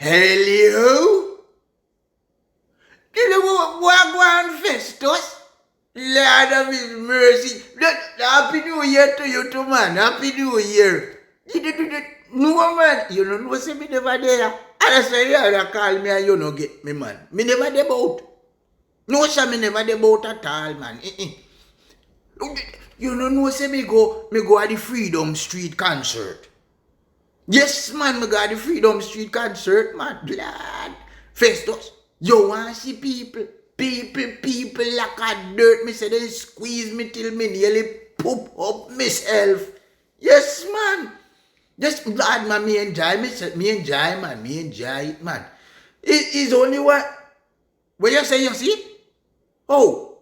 Hello? You know what one Festus? Lord of his mercy. Happy New Year to you too, man. Happy New Year. No, man. You know, say me never there. And I say, yeah, call me and you no get me, man. Me never there bout. No, sir, me never there bout at all, man. You know, say me go at the Freedom Street concert. Yes, man, me go at the Freedom Street concert, man. Blood. Festus, you want to see people like a dirt. Me say they squeeze me till me nearly poop up myself. Yes, man. Just blood, man, me enjoy it, man. It is only what you say, you see? Oh,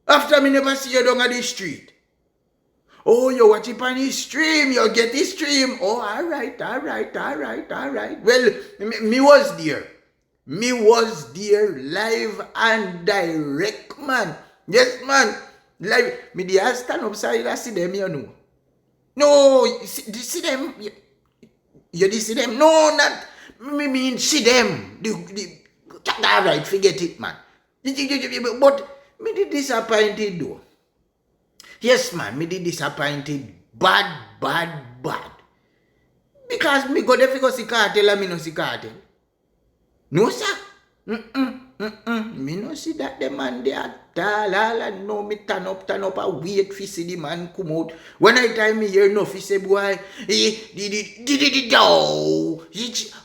after me never see you down at the street. Oh, you watch it on his stream, you get his stream. Oh, all right. Well, me was there. Me was there live and direct, man. Yes, man. Live. Me dey stand upside and see them, you know. No, see them. You see them? No, not. Me mean see them. All right, forget it, man. But me dey disappointed though. Yes, man, me did disappointed. Bad. Because me go there for see cartel and me no see cartel. No, sir. Me no see that the man there at all. All I know me turn up and wait for see the man come out. When I time me hear no, he say, boy,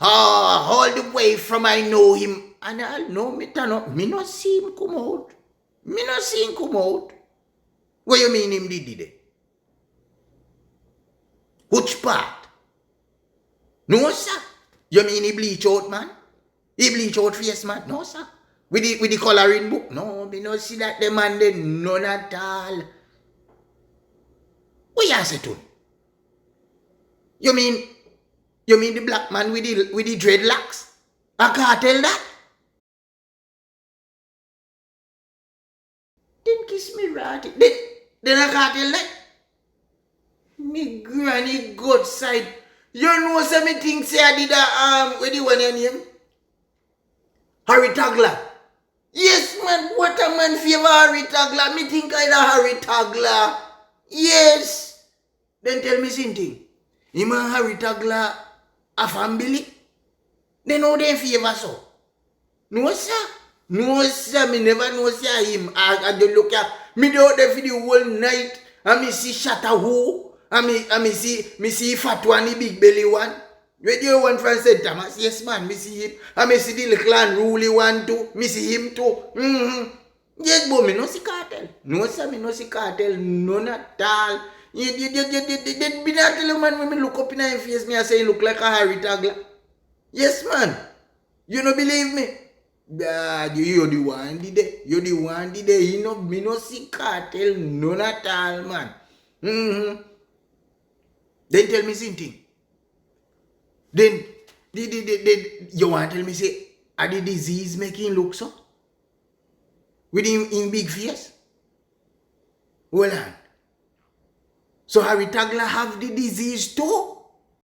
all the way from I know him. And I know me turn up. Me no see him come out. What you mean him did it? Which part? No, sir. You mean he bleach out, man? He bleach out face, man? No, sir. With the coloring book? No, me no see that the man there, none at all. What you say to him? You mean the black man with the dreadlocks? I can't tell that. Then kiss me right. Then I can't tell that. Me granny good side. You know something say I did with the one your name? Harry Tagler. Yes, man. What a man favor Harry Tagler. Me think I da Harry Tagler. Yes. Then tell me something. Him and Harry Tagler a family? Then how they favor so? No, sir. No, sir. Me never know say him. I don't look at me do out there for the whole night. And me see Shatta Who. And me see fat one, the big belly one. Where do you want from St. Thomas? Yes, man, me see him. And me see the little unruly one too. Me see him too. Yes, but me no see cartel. No, sir, me no see cartel. None at all. You be not tell you, man, when me look up in your face, me I say you look like a Harry Tagler. Yes, man. You no believe me? You're the one did it. You know, me no see cartel. None at all, man. Then tell me something. Then you want to tell me say, are the disease making look so? With him in big face? Hold on. So Harry Tagler have the disease too?